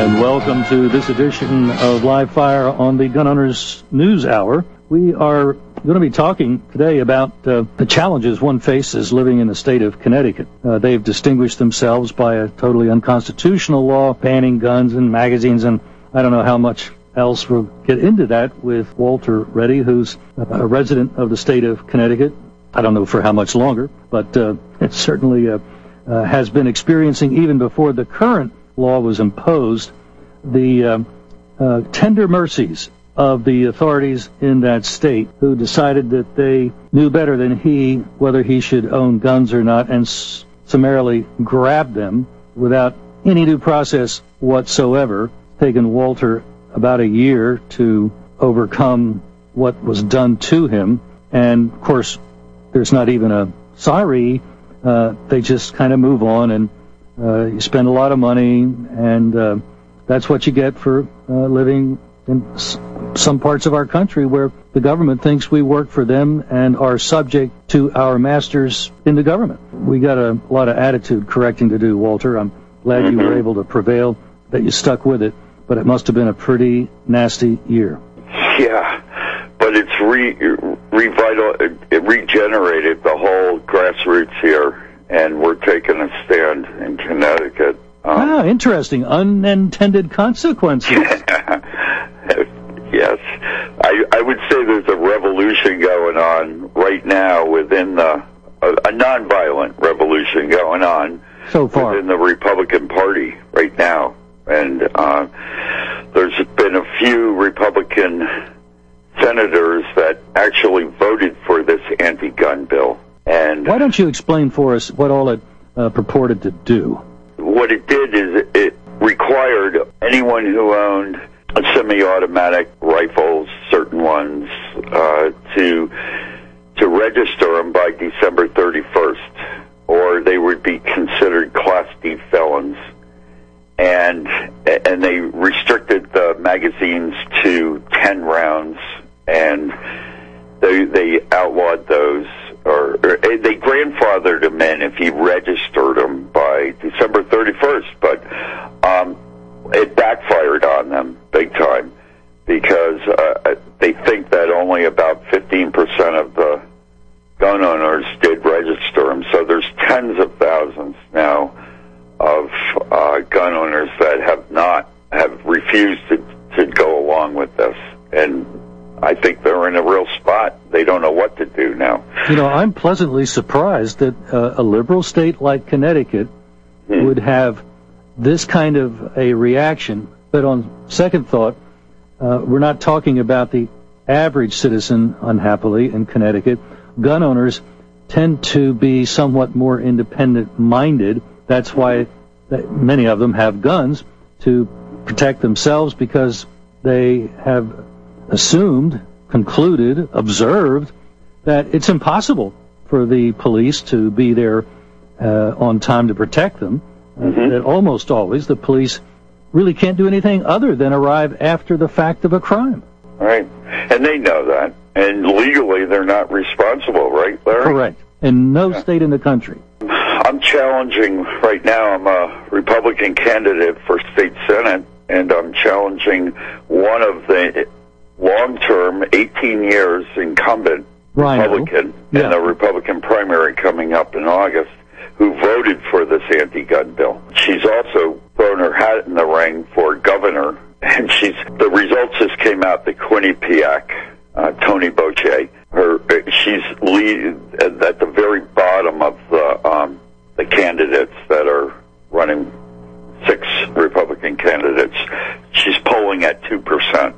And welcome to this edition of Live Fire on the Gun Owners News Hour. We are going to be talking today about the challenges one faces living in the state of Connecticut. They've distinguished themselves by a totally unconstitutional law banning guns and magazines, and I don't know how much else. We'll get into that with Walter Reddy, who's a resident of the state of Connecticut. I don't know for how much longer, but it certainly has been experiencing, even before the current law was imposed, the tender mercies of the authorities in that state, who decided that they knew better than he whether he should own guns or not, and summarily grabbed them without any due process whatsoever. It's taken Walter about a year to overcome what was done to him, and of course there's not even a sorry. They just kind of move on, and you spend a lot of money, and that's what you get for living in some parts of our country where the government thinks we work for them and are subject to our masters in the government. We got a lot of attitude correcting to do, Walter. I'm glad you were able to prevail, that you stuck with it, but it must have been a pretty nasty year. Yeah, but it's it regenerated the whole grassroots here, and we're taking a stand in Connecticut. Interesting. Unintended consequences. Yes. I would say there's a revolution going on right now within a nonviolent revolution going on so far within the Republican Party right now. And there's been a few Republican senators that actually voted for this anti-gun bill. And why don't you explain for us what all it purported to do? What it did is it required anyone who owned semi-automatic rifles, certain ones, to register them by December 31st, or they would be considered Class D felons. And they restricted the magazines to 10 rounds, and they outlawed those, or they grandfathered them in if you registered them by December 31st, but it backfired on them big time, because they think that only about 15% of the gun owners did register them. So there's tens of thousands now of gun owners that have refused to go along with this, and I think they're in a real spot. They don't know what to do now. You know, I'm pleasantly surprised that a liberal state like Connecticut would have this kind of a reaction. But on second thought, we're not talking about the average citizen, unhappily, in Connecticut. Gun owners tend to be somewhat more independent-minded. That's why many of them have guns, to protect themselves, because they have assumed, concluded, observed that it's impossible for the police to be there on time to protect them. That almost always the police really can't do anything other than arrive after the fact of a crime. Right. And they know that. And legally they're not responsible, right, Larry? Correct. In no state in the country. I'm challenging right now. I'm a Republican candidate for state senate, and I'm challenging one of the long-term, 18 years incumbent Republican in the Republican primary coming up in August, who voted for this anti-gun bill. She's also thrown her hat in the ring for governor, and the results just came out that Quinnipiac, Tony Bocce, she's at the very bottom of the candidates that are running, 6 Republican candidates. She's polling at 2%.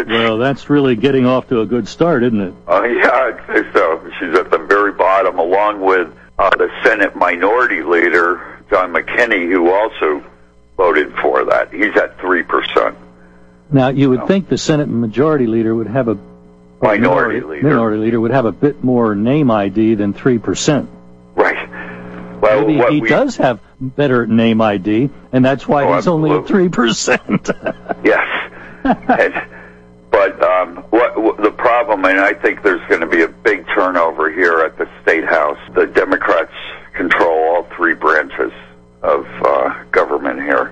Well, that's really getting off to a good start, isn't it? Yeah, I'd say so. She's at the very bottom, along with the Senate Minority Leader, John McKinney, who also voted for that. He's at 3%. Now, you would think the Senate Majority Leader would have a Minority Leader would have a bit more name ID than 3%. Right. Well, maybe he does have better name ID, and that's why he's only at 3%. Yes. But what the problem, and I think there's going to be a big turnover here at the State House. The Democrats control all 3 branches of government here.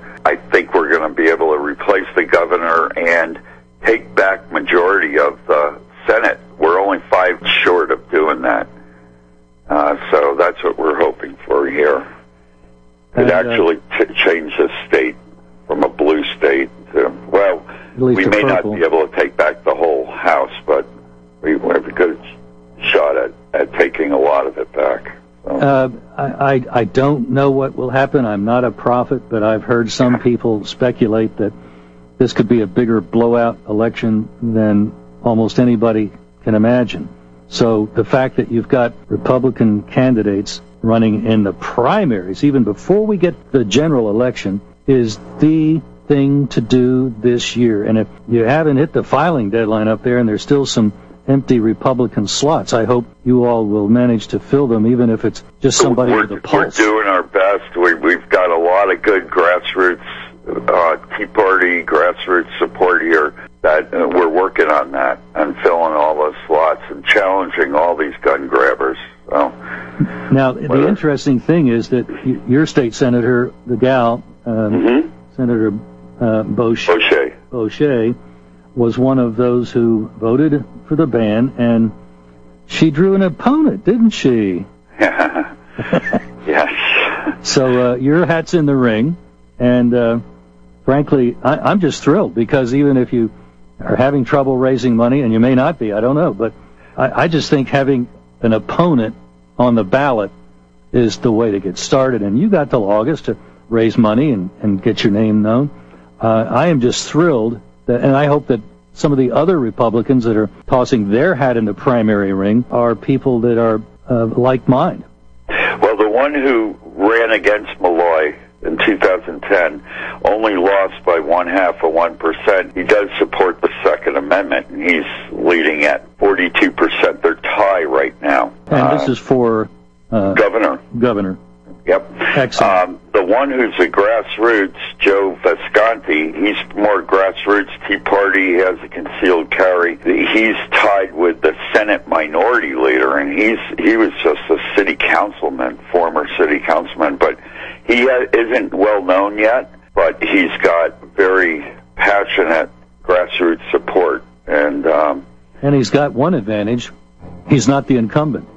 the governor and take back majority of the Senate. We're only 5 short of doing that. So that's what we're hoping for here. Could actually change the state from a blue state to, well, we may not be able to take back the whole House, but we have a good shot at taking a lot of it back. So. I don't know what will happen. I'm not a prophet, but I've heard some people speculate that this could be a bigger blowout election than almost anybody can imagine. So the fact that you've got Republican candidates running in the primaries, even before we get the general election, is the thing to do this year. And if you haven't hit the filing deadline up there and there's still some empty Republican slots, I hope you all will manage to fill them, even if it's just somebody with a pulse. We're doing our best. We've got a lot of good grassroots, Tea Party grassroots support here that we're working on that and filling all those slots and challenging all these gun grabbers. So, now, the interesting thing is that your state senator, the gal, Senator Boucher, was one of those who voted for the ban, and she drew an opponent, didn't she? Yes. So your hat's in the ring, and frankly, I'm just thrilled, because even if you are having trouble raising money, and you may not be, I don't know, but I just think having an opponent on the ballot is the way to get started. And you got till August to raise money and get your name known. I am just thrilled, and I hope that some of the other Republicans that are tossing their hat in the primary ring are people that are like mine. Well, the one who ran against Malloy in 2010 only lost by 0.5%. He does support the Second Amendment, and he's leading at 42%. They're tie right now. And this is for governor. Governor. Yep. Excellent. The one who's a grassroots, Joe Visconti, he's more grassroots Tea Party. He has a concealed carry. He's tied with the Senate Minority Leader, and he was just a city councilman, former city councilman, but he isn't well known yet, but he's got very passionate grassroots support, and he's got one advantage: he's not the incumbent.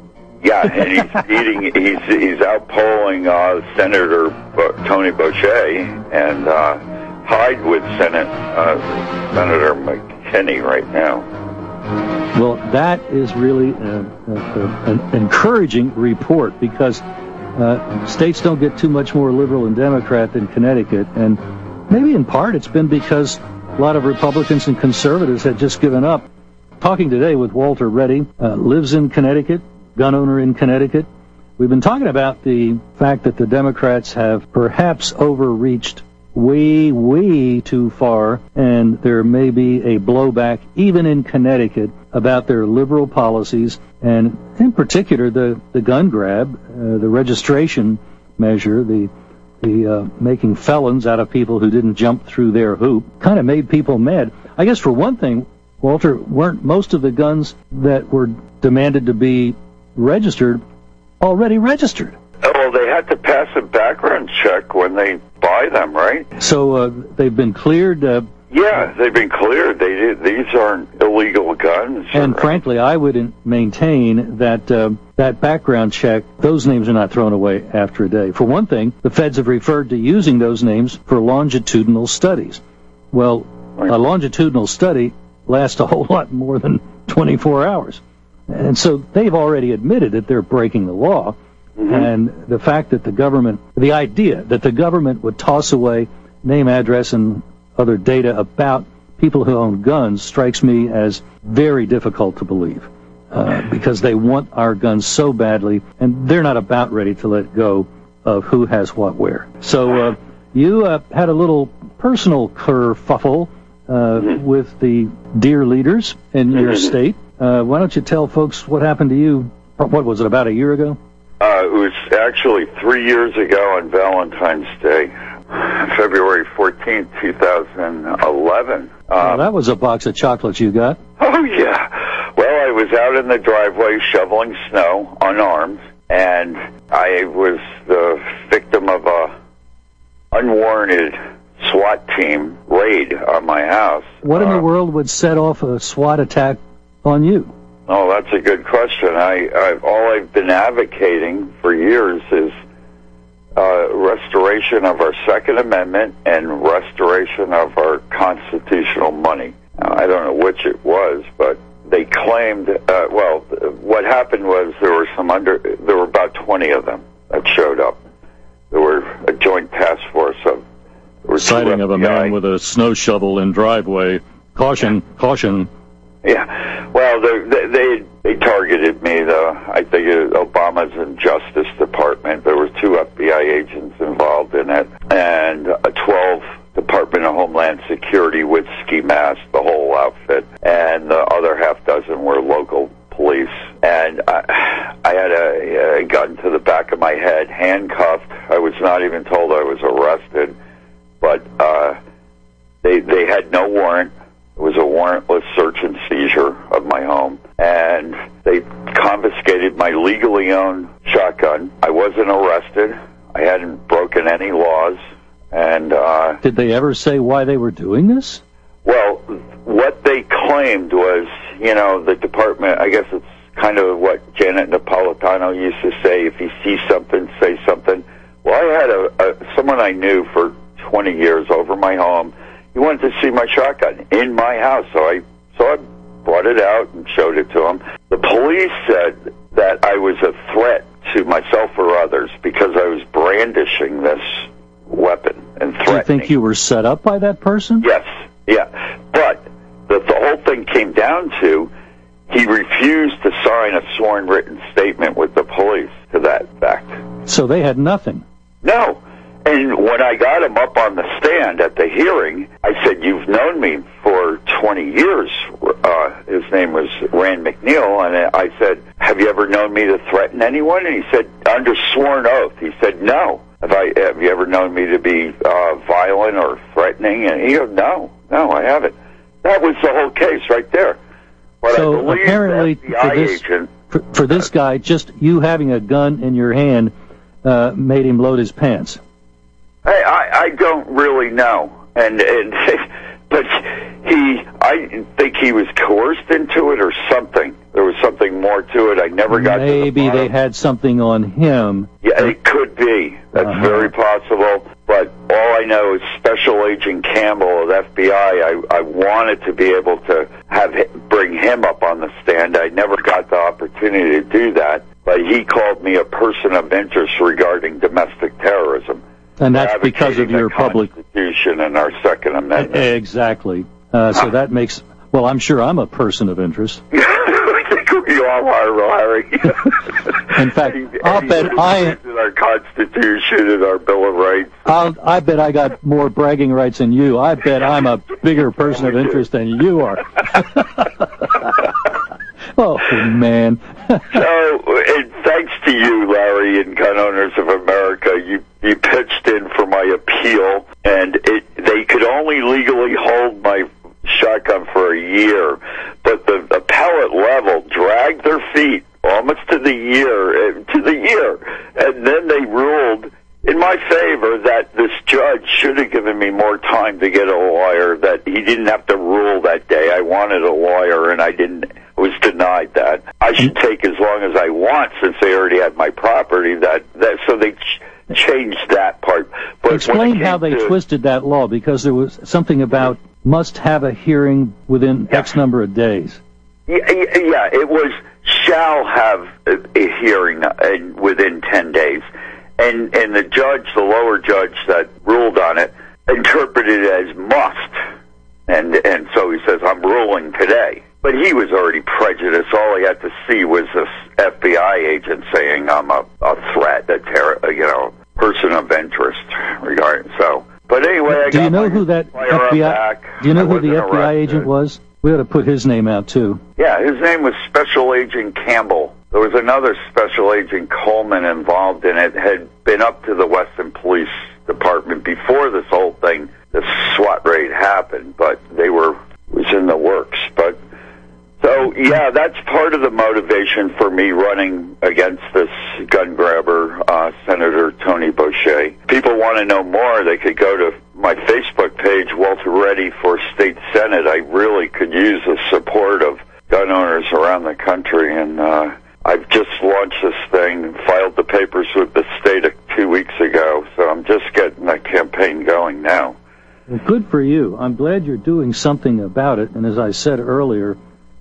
Yeah, and he's outpolling Senator Tony Boucher and tied with Senator McKinney right now. Well, that is really an encouraging report, because states don't get too much more liberal and Democrat than Connecticut, and maybe in part it's been because a lot of Republicans and conservatives had just given up. Talking today with Walter Reddy, lives in Connecticut, gun owner in Connecticut. We've been talking about the fact that the Democrats have perhaps overreached way too far, and there may be a blowback even in Connecticut about their liberal policies, and in particular the gun grab, the registration measure, the making felons out of people who didn't jump through their hoop, kind of made people mad. I guess for one thing, Walter, weren't most of the guns that were demanded to be registered already registered? Well, they had to pass a background check when they buy them, right? So they've been cleared? Yeah, they've been cleared. These aren't illegal guns. And frankly, I would maintain that that background check, those names are not thrown away after a day. For one thing, the feds have referred to using those names for longitudinal studies. Well, right. A longitudinal study lasts a whole lot more than 24 hours. And so they've already admitted that they're breaking the law. Mm-hmm. And the fact that the idea that the government would toss away name, address, and other data about people who own guns strikes me as very difficult to believe, because they want our guns so badly, and they're not about ready to let go of who has what where. So you had a little personal kerfuffle with the dear leaders in your state. Why don't you tell folks what happened to you? What was it, about a year ago? It was actually 3 years ago on Valentine's Day, February 14th, 2011. That was a box of chocolates you got. Oh, yeah. Well, I was out in the driveway shoveling snow, unarmed, and I was the victim of a unwarranted SWAT team raid on my house. What in the world would set off a SWAT attack on you? Oh, that's a good question. All I've been advocating for years is restoration of our Second Amendment and restoration of our constitutional money. I don't know which it was, but they claimed, what happened was there were about 20 of them that showed up. There were a joint task force of... Sighting of a man with a snow shovel in driveway. Caution, caution. Yeah, well, they targeted me, though. I think Obama's Justice Department. There were 2 FBI agents involved in it, and 12 Department of Homeland Security with ski masks, the whole outfit, and the other half dozen were local police. And I had a gun to the back of my head, handcuffed. I was not even told I was arrested, but they had no warrant. It was a warrantless search and seizure of my home, and they confiscated my legally owned shotgun. I wasn't arrested. I hadn't broken any laws. And did they ever say why they were doing this? Well, what they claimed was, the department, I guess it's kind of what Janet Napolitano used to say, if you see something, say something. Well, I had someone I knew for 20 years over my home. He wanted to see my shotgun in my house, so I brought it out and showed it to him. The police said that I was a threat to myself or others because I was brandishing this weapon and threatening. Do you think you were set up by that person? Yes, yeah. But the whole thing came down to he refused to sign a sworn written statement with the police to that fact. So they had nothing? No. And when I got him up on the stand at the hearing, I said, "You've known me for 20 years." His name was Rand McNeil, and I said, "Have you ever known me to threaten anyone?" And he said, under sworn oath, he said, "No." Have you ever known me to be violent or threatening? And he goes, No, I haven't. That was the whole case right there. But so I apparently, for this guy, just you having a gun in your hand made him load his pants. I don't really know, but I think he was coerced into it or something. There was something more to it. I never got. Maybe they had something on him. Yeah, it could be. That's very possible. But all I know is Special Agent Campbell of FBI. I wanted to be able to bring him up on the stand. I never got the opportunity to do that. But he called me a person of interest regarding domestic terrorism. And that's because of your public Constitution and our Second Amendment. Exactly. So that makes. Well, I'm sure I'm a person of interest. I think we all are, Larry. In fact, I'll bet in our Constitution and our Bill of Rights. I bet I got more bragging rights than you. I bet I'm a bigger person of interest than you are. Oh, man. So, and thanks to you, Larry, and Gun Owners of America, you pitched in for my appeal, and they could only legally hold my shotgun for a year, but the appellate level dragged their feet almost to the year, and then they ruled in my favor that this judge should have given me more time to get a lawyer, that he didn't have to rule that day. I wanted a lawyer, and I was denied that. I should take as long as I want since they already had my property. So they changed that part. But explain how they twisted that law, because there was something about must have a hearing within X number of days. Yeah, it was shall have a hearing within 10 days. And the lower judge that ruled on it, interpreted it as must. And so he says, I'm ruling today. But he was already prejudiced. All he had to see was this FBI agent saying I'm a threat, person of interest regarding. So, but anyway, do you know who that FBI? Do you know who the FBI agent was? We ought to put his name out too. Yeah, his name was Special Agent Campbell. There was another Special Agent Coleman involved in it. Had been up to the Weston Police Department before this whole thing, this SWAT raid happened, but it was in the works. But so yeah, that's part of the motivation for me running against this gun grabber, Senator Tony Boucher. People want to know more, they could go to my Facebook page, Walter Reddy. everything going now. Well, good for you. I'm glad you're doing something about it. And as I said earlier,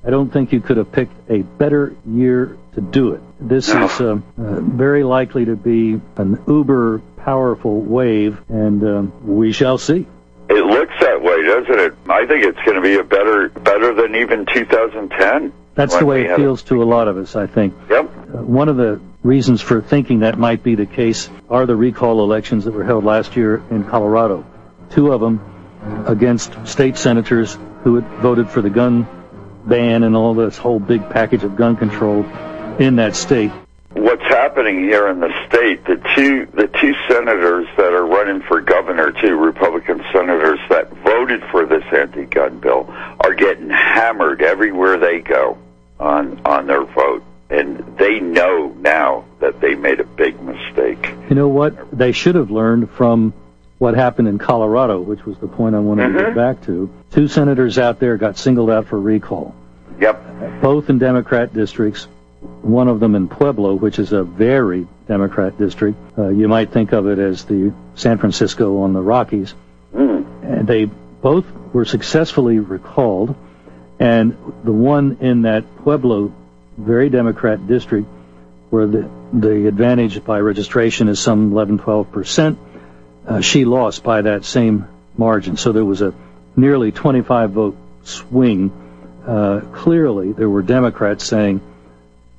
I don't think you could have picked a better year to do it. This is very likely to be an uber powerful wave, and we shall see. It looks that way, doesn't it? I think it's going to be a better than even 2010. That's the way it feels to a lot of us, I think. Yep. One of the reasons for thinking that might be the case are the recall elections that were held last year in Colorado. 2 of them against state senators who had voted for the gun ban and all this whole big package of gun control in that state. What's happening here in the state, the two senators that are running for governor, 2 Republican senators that voted for this anti-gun bill, are getting hammered everywhere they go on their vote. And they know now that they made a big mistake. You know what? They should have learned from what happened in Colorado, which was the point I wanted to get back to. 2 senators out there got singled out for recall. Yep. Both in Democrat districts. One of them in Pueblo, which is a very Democrat district. You might think of it as the San Francisco on the Rockies. And they both were successfully recalled. And the one in that Pueblo, very Democrat district, where the advantage by registration is some 11-12%, she lost by that same margin. So there was a nearly 25-vote swing. Clearly, there were Democrats saying,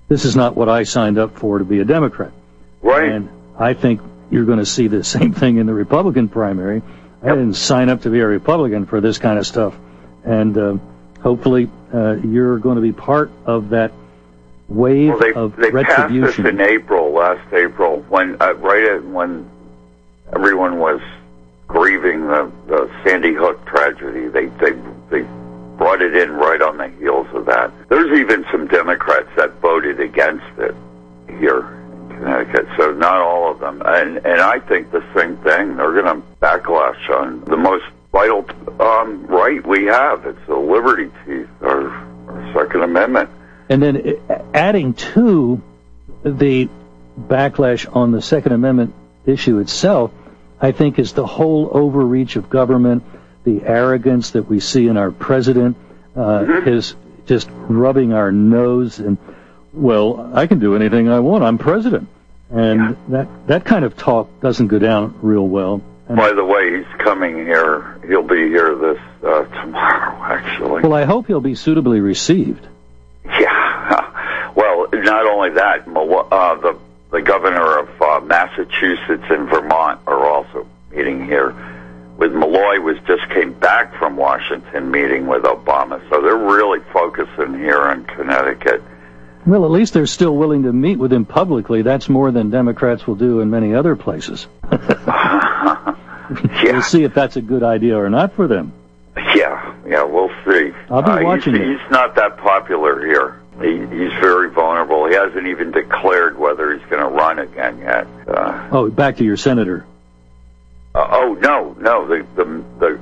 this is not what I signed up for to be a Democrat. Right. And I think you're going to see the same thing in the Republican primary. I didn't sign up to be a Republican for this kind of stuff. And hopefully you're going to be part of that wave of retribution. They passed this in last April, when when everyone was grieving the Sandy Hook tragedy. They brought it in right on the heels of that. There's even some Democrats that voted against it here in Connecticut, so not all of them. And I think the same thing. They're going to backlash on the most vital right we have. It's the liberty teeth, our Second Amendment. And then adding to the backlash on the Second Amendment issue itself, I think, is the whole overreach of government, the arrogance that we see in our president, his just rubbing our nose and, well, I can do anything I want. I'm president. And that kind of talk doesn't go down real well. And by the way, he's coming here. He'll be here this tomorrow, actually. Well, I hope he'll be suitably received. Yeah. Well, not only that, the governor of Massachusetts and Vermont are also meeting here. With Malloy just came back from Washington meeting with Obama, so they're really focusing here in Connecticut. Well, at least they're still willing to meet with him publicly. That's more than Democrats will do in many other places. We'll see if that's a good idea or not for them. Yeah, we'll see. I'll be watching He's not that popular here. He's very vulnerable. He hasn't even declared whether he's going to run again yet. Back to your senator. No,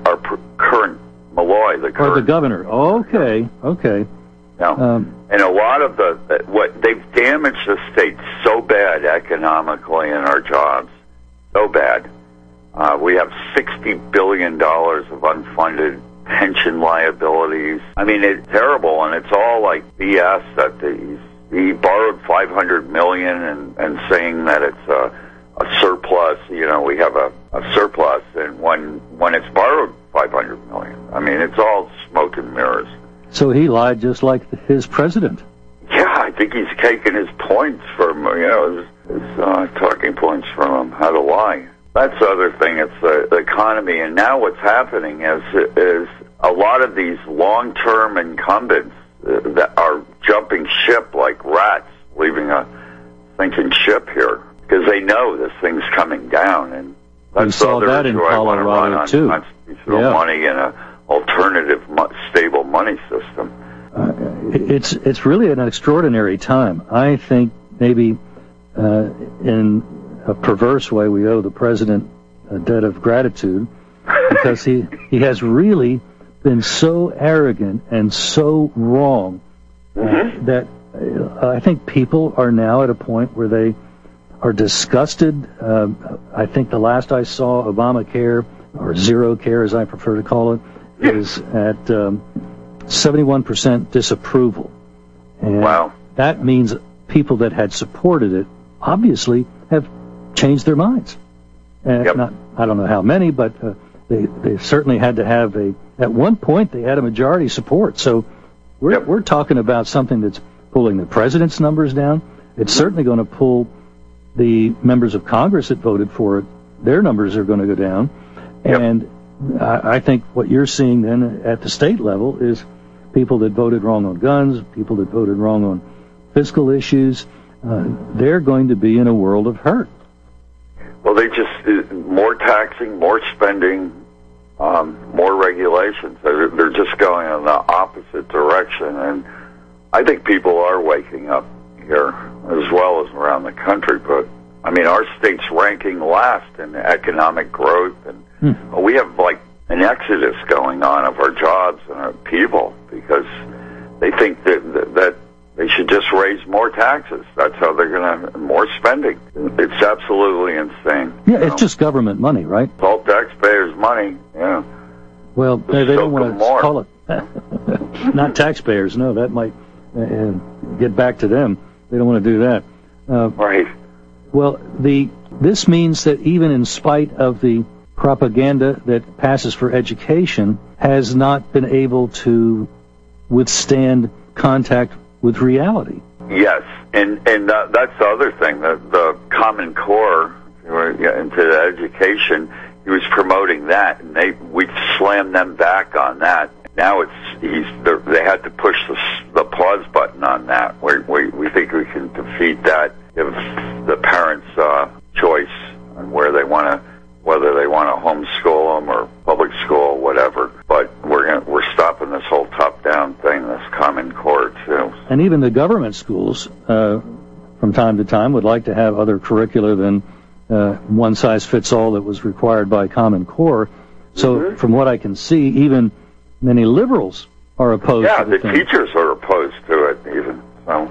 our current Malloy, the current... Or the governor. Okay. No. And a lot of what they've damaged the state so bad economically in our jobs, so bad. We have $60 billion of unfunded pension liabilities. I mean, it's terrible, and it's all like BS that he borrowed $500 million and saying that it's a surplus. We have a surplus, and when it's borrowed $500 million, I mean, it's all smoke and mirrors. So he lied just like his president. Yeah, I think he's taken his points from, his talking points from him, how to lie. That's the other thing. It's the economy, and now what's happening is a lot of these long-term incumbents that are jumping ship like rats, leaving a sinking ship here, because they know this thing's coming down, and that's the other issue I want to run on constitutional money and an alternative stable money system. It's really an extraordinary time. I think maybe in a perverse way we owe the president a debt of gratitude, because he has really been so arrogant and so wrong that I think people are now at a point where they are disgusted. I think the last I saw, Obamacare or zero care, as I prefer to call it, is at 71% disapproval. And wow. That means people that had supported it obviously have changed their minds. I don't know how many, but they certainly had to have at one point they had a majority support. So we're talking about something that's pulling the president's numbers down. It's certainly going to pull the members of Congress that voted for it. Their numbers are going to go down. And I think what you're seeing then at the state level is people that voted wrong on guns, people that voted wrong on fiscal issues. They're going to be in a world of hurt. Well, they just more taxing, more spending, more regulations. They're just going in the opposite direction, and I think people are waking up here as well as around the country. But I mean, our state's ranking last in economic growth, and we have like an exodus going on of our jobs and our people because they think that they should just raise more taxes. That's how they're going to more spending. It's absolutely insane. Yeah, it's just government money, right? It's all taxpayers' money. Yeah. Well, they don't want to call it not taxpayers. No, that might get back to them. They don't want to do that. Right. Well, this means that even in spite of the propaganda that passes for education, has not been able to withstand contact with reality. Yes, and that's the other thing. The Common Core, into the education, he was promoting that, and we slammed them back on that. Now they had to push the pause button on that. We think we can defeat that, give the parents choice on whether they want to homeschool them or public school, whatever. But we're stopping this whole top-down thing, this Common Core too. And even the government schools, from time to time, would like to have other curricula than one-size-fits-all that was required by Common Core. So, from what I can see, even many liberals are opposed to the thing. Teachers are opposed to it, even. So,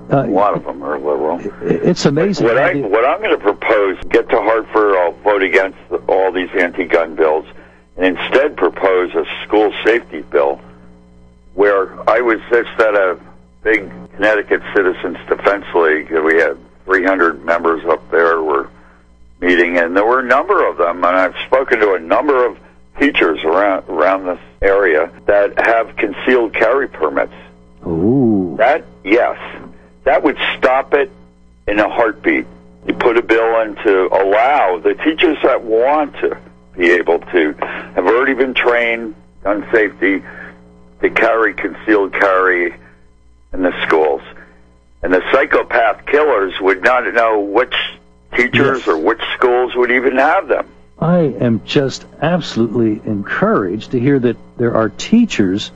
a lot of them are liberal. It's amazing. What I'm going to propose, get to Hartford, I'll vote against all these anti-gun bills, and instead propose a school safety bill, where I was just at a big Connecticut Citizens Defense League. We had 300 members up there were meeting, and there were a number of them, and I've spoken to a number of teachers around this area that have concealed carry permits. Ooh. That would stop it in a heartbeat. You put a bill in to allow the teachers that want to be able to have already been trained on safety to carry concealed carry in the schools. And the psychopath killers would not know which teachers or which schools would even have them. I am just absolutely encouraged to hear that there are teachers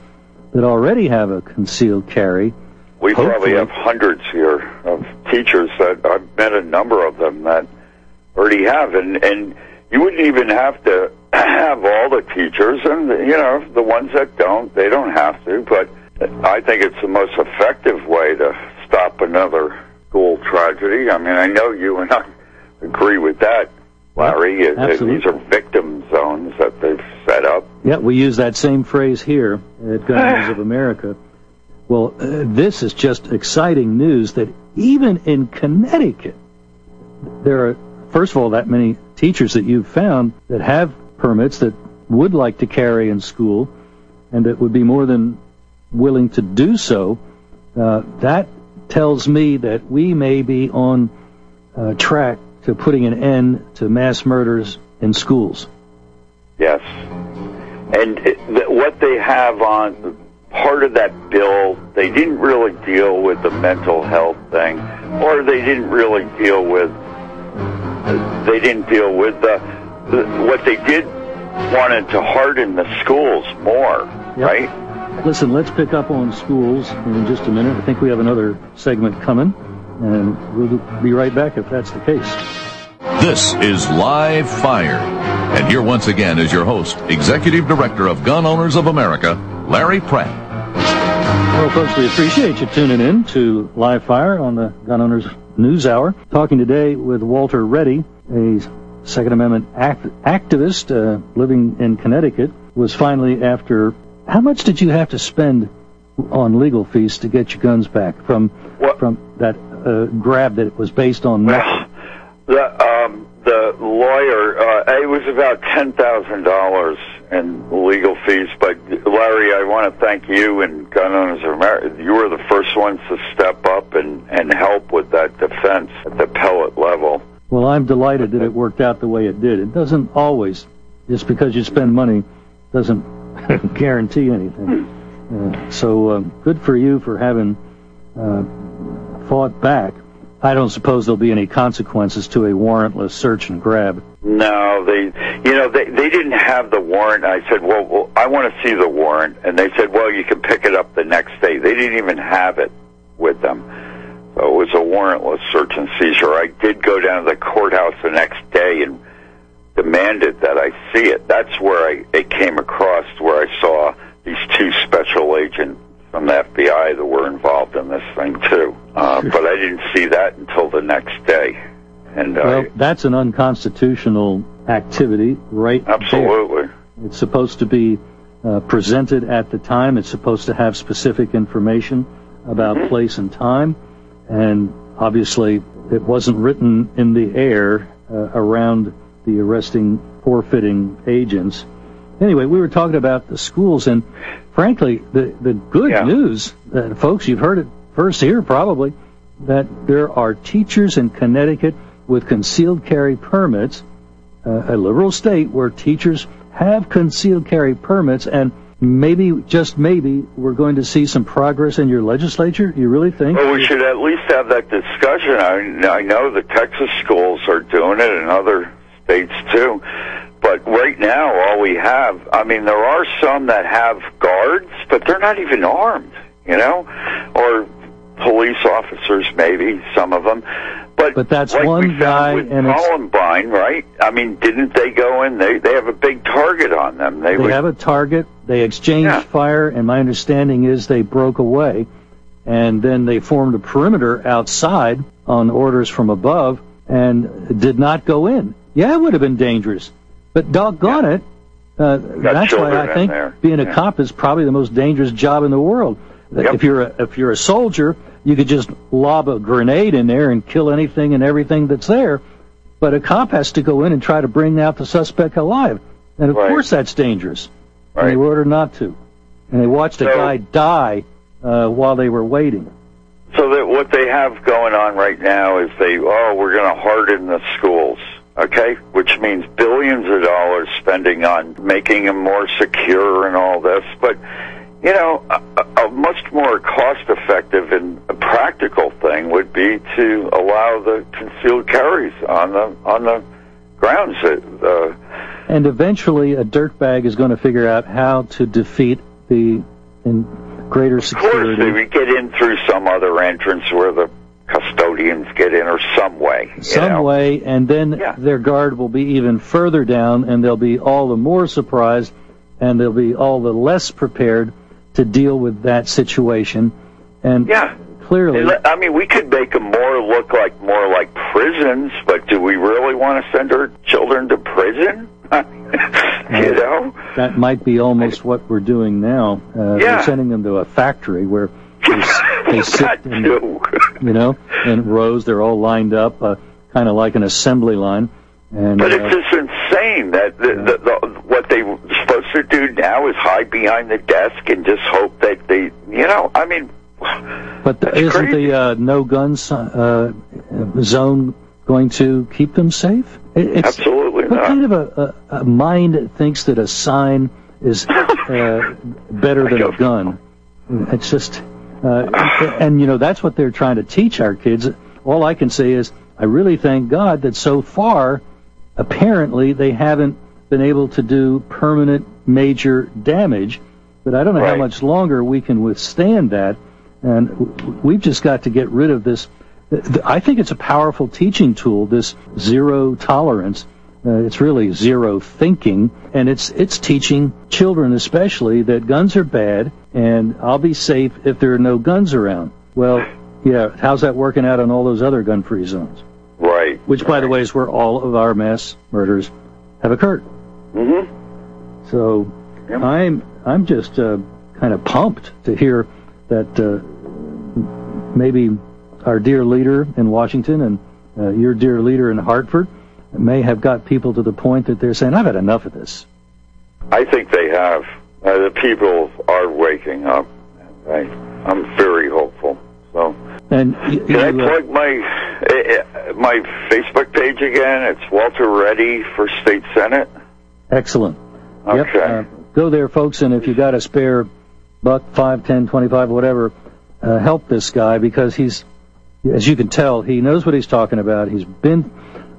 that already have a concealed carry. We probably have hundreds here of teachers that I've met a number of them that already have, and you wouldn't even have to have all the teachers, and the ones that don't, they don't have to. But I think it's the most effective way to stop another school tragedy. I mean, I know you and I agree with that, Larry. These are victim zones that they've set up. Yeah, we use that same phrase here at Gun Owners of America. Well, this is just exciting news that even in Connecticut, there are, first of all, that many teachers that you've found that have permits that would like to carry in school and that would be more than willing to do so. That tells me that we may be on track to putting an end to mass murders in schools. Yes. And what they have on part of that bill, they didn't really deal with the mental health thing, or they didn't really deal with what they did wanted to harden the schools more, right? Listen, let's pick up on schools in just a minute. I think we have another segment coming, and we'll be right back if that's the case. This is Live Fire, and here once again is your host, Executive Director of Gun Owners of America, Larry Pratt. Well, folks, we appreciate you tuning in to Live Fire on the Gun Owners News Hour. Talking today with Walter Reddy, a Second Amendment activist living in Connecticut, was finally after... How much did you have to spend on legal fees to get your guns back from that grab that it was based on? Well, the lawyer, it was about $10,000 in legal fees. But Larry, I want to thank you and Gun Owners of America. You were the first ones to step up and help with that defense at the appellate level. Well, I'm delighted that it worked out the way it did. It doesn't always, just because you spend money, doesn't guarantee anything. So good for you for having fought back. I don't suppose there'll be any consequences to a warrantless search and grab. No, they didn't have the warrant. I said, well, I want to see the warrant. And they said, well, you can pick it up the next day. They didn't even have it with them. So it was a warrantless search and seizure. I did go down to the courthouse the next day and demanded that I see it. That's where it came across, where I saw these two special agents from the FBI that were involved in this thing, too. But I didn't see that until the next day. And well, that's an unconstitutional activity, right? Absolutely. There. It's supposed to be presented at the time. It's supposed to have specific information about place and time. And obviously, it wasn't written in the air around the arresting, forfeiting agents. Anyway, we were talking about the schools, and frankly, the good news, folks, you've heard it first here probably, that there are teachers in Connecticut with concealed carry permits, a liberal state where teachers have concealed carry permits, and maybe, just maybe, we're going to see some progress in your legislature? You really think? Well, we should at least have that discussion. I know the Texas schools are doing it and other states too. But right now, all we have, I mean, there are some that have guards, but they're not even armed, or police officers, maybe, some of them. But that's like one guy, with and Columbine, right? I mean, didn't they go in? They have a big target on them. They have a target. They exchanged fire, and my understanding is they broke away, and then they formed a perimeter outside on orders from above and did not go in. Yeah, it would have been dangerous. But doggone it, that's why I think being a cop is probably the most dangerous job in the world. Yep. If you're a soldier, you could just lob a grenade in there and kill anything and everything that's there. But a cop has to go in and try to bring out the suspect alive. And of course that's dangerous. Right. And they were ordered not to. And they watched a guy die while they were waiting. So that what they have going on right now is we're going to harden the schools. Okay, which means billions of dollars spending on making them more secure and all this. But, a much more cost-effective and a practical thing would be to allow the concealed carries on the grounds. And eventually a dirtbag is going to figure out how to defeat the greater security. Of course, we get in through some other entrance where the custodians get in, or some way. Way, and then their guard will be even further down, and they'll be all the more surprised, and they'll be all the less prepared to deal with that situation. And clearly, I mean, we could make them look more like prisons, but do we really want to send our children to prison? That might be almost what we're doing now. We're sending them to a factory where they sit in rows. They're all lined up, kind of like an assembly line. But it's just insane that what they're supposed to do now is hide behind the desk and just hope that they, I mean. But isn't the no-gun zone going to keep them safe? Absolutely not. What kind of a mind thinks that a sign is better than a gun? It's just... and that's what they're trying to teach our kids. All I can say is I really thank God that so far, apparently, they haven't been able to do permanent major damage. But I don't know how much longer we can withstand that. And we've just got to get rid of this. I think it's a powerful teaching tool, this zero tolerance. It's really zero thinking, and it's teaching children especially that guns are bad, and I'll be safe if there are no guns around. Well, how's that working out on all those other gun-free zones? Right. which, by the way, is where all of our mass murders have occurred. Mm-hmm. So Yep. I'm just kind of pumped to hear that maybe our dear leader in Washington and your dear leader in Hartford may have got people to the point that they're saying, I've had enough of this. I think they have. The people are waking up. I'm very hopeful. So, and can I plug my Facebook page again? It's Walter Reddy for State Senate. Excellent. Okay. Yep. Go there, folks, and if you got a spare $1, $5, $10, $25, whatever, help this guy, because he's, as you can tell, he knows what he's talking about. He's been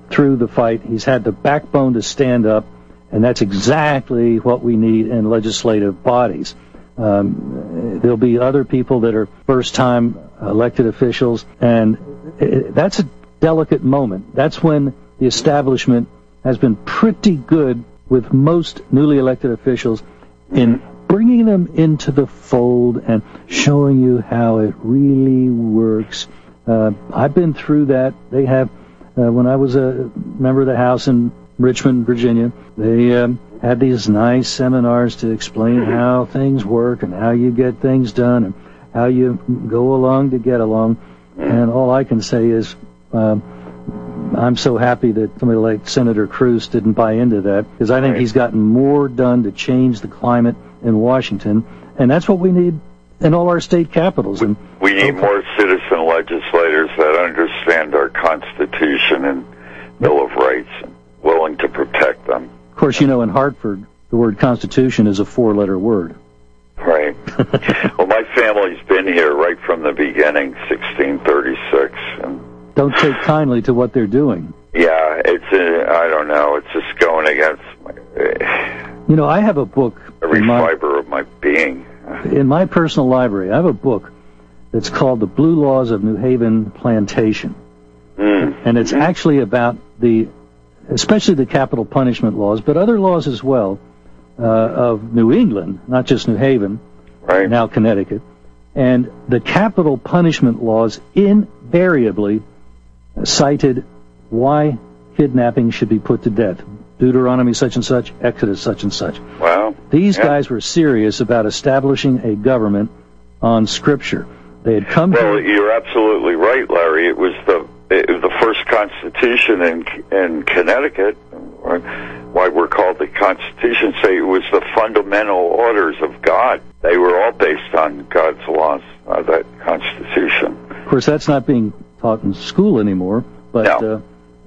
through the fight. He's had the backbone to stand up, and that's exactly what we need in legislative bodies. There'll be other people that are first-time elected officials, and that's a delicate moment. That's when the establishment has been pretty good with most newly elected officials in bringing them into the fold and showing you how it really works. I've been through that. They have, when I was a member of the House in Richmond, Virginia, they had these nice seminars to explain how things work and how you get things done and how you go along to get along. And all I can say is I'm so happy that somebody like Senator Cruz didn't buy into that, because I think he's gotten more done to change the climate in Washington, and that's what we need in all our state capitals. And we need more citizen legislators that understand our Constitution and Bill of Rights and willing to protect them. Of course, you know, in Hartford, the word Constitution is a 4-letter word. Right. Well, my family's been here right from the beginning, 1636. And don't take kindly to what they're doing. Yeah, I don't know, it's just going against you know, I have a book. Every fiber of my being. In my personal library, I have a book that's called The Blue Laws of New Haven Plantation. And it's actually about especially the capital punishment laws, but other laws as well, of New England, not just New Haven, right, now Connecticut. And the capital punishment laws invariably cited why kidnapping should be put to death. Deuteronomy such and such, Exodus such and such. Wow. These guys were serious about establishing a government on Scripture. They had come Well, you're absolutely right, Larry. It was the first Constitution in Connecticut. Why we're called the Constitution, say it was the fundamental orders of God. They were all based on God's laws, that Constitution. Of course, that's not being taught in school anymore, but no.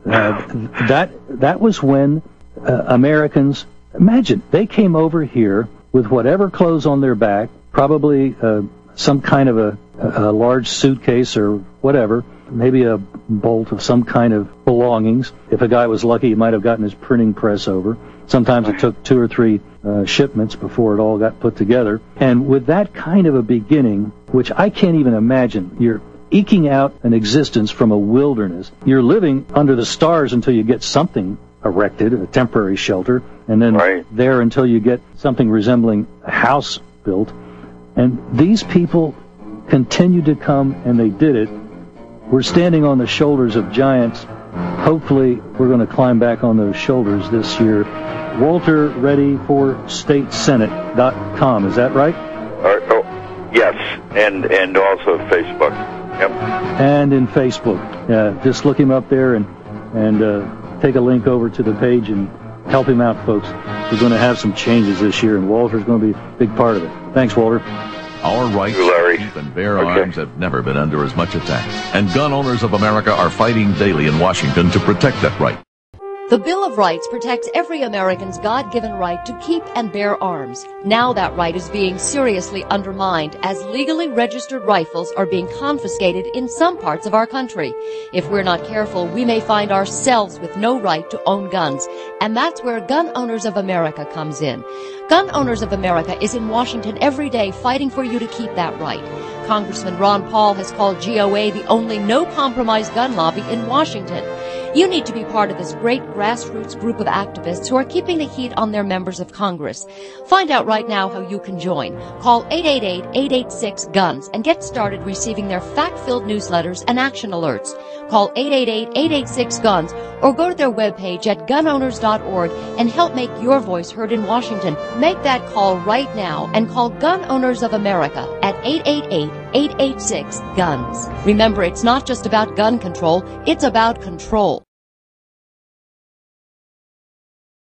That was when Americans, imagine, they came over here with whatever clothes on their back, probably some kind of a large suitcase or whatever, maybe a bolt of some kind of belongings. If a guy was lucky, he might have gotten his printing press over. Sometimes it took 2 or 3 shipments before it all got put together. And with that kind of a beginning, which I can't even imagine, you're eking out an existence from a wilderness. You're living under the stars until you get something erected, a temporary shelter, and then there until you get something resembling a house built. And these people continued to come, and they did it. We're standing on the shoulders of giants. Hopefully, we're going to climb back on those shoulders this year. Walter Reddy for StateSenate.com. Is that right? Yes, and also Facebook. Yep. And in Facebook. Just look him up there and take a link over to the page and help him out, folks. We're going to have some changes this year, and Walter's going to be a big part of it. Thanks, Walter. Our rights to keep and bear arms have never been under as much attack, and gun owners of America are fighting daily in Washington to protect that right. The Bill of Rights protects every American's God-given right to keep and bear arms. Now that right is being seriously undermined as legally registered rifles are being confiscated in some parts of our country. If we're not careful, we may find ourselves with no right to own guns, and that's where Gun Owners of America comes in. Gun Owners of America is in Washington every day fighting for you to keep that right. Congressman Ron Paul has called GOA the only no-compromise gun lobby in Washington. You need to be part of this great grassroots group of activists who are keeping the heat on their members of Congress. Find out right now how you can join. Call 888-886-GUNS and get started receiving their fact-filled newsletters and action alerts. Call 888-886-GUNS or go to their webpage at gunowners.org and help make your voice heard in Washington. Make that call right now and call Gun Owners of America at 888-886-GUNS. Remember, it's not just about gun control, it's about control.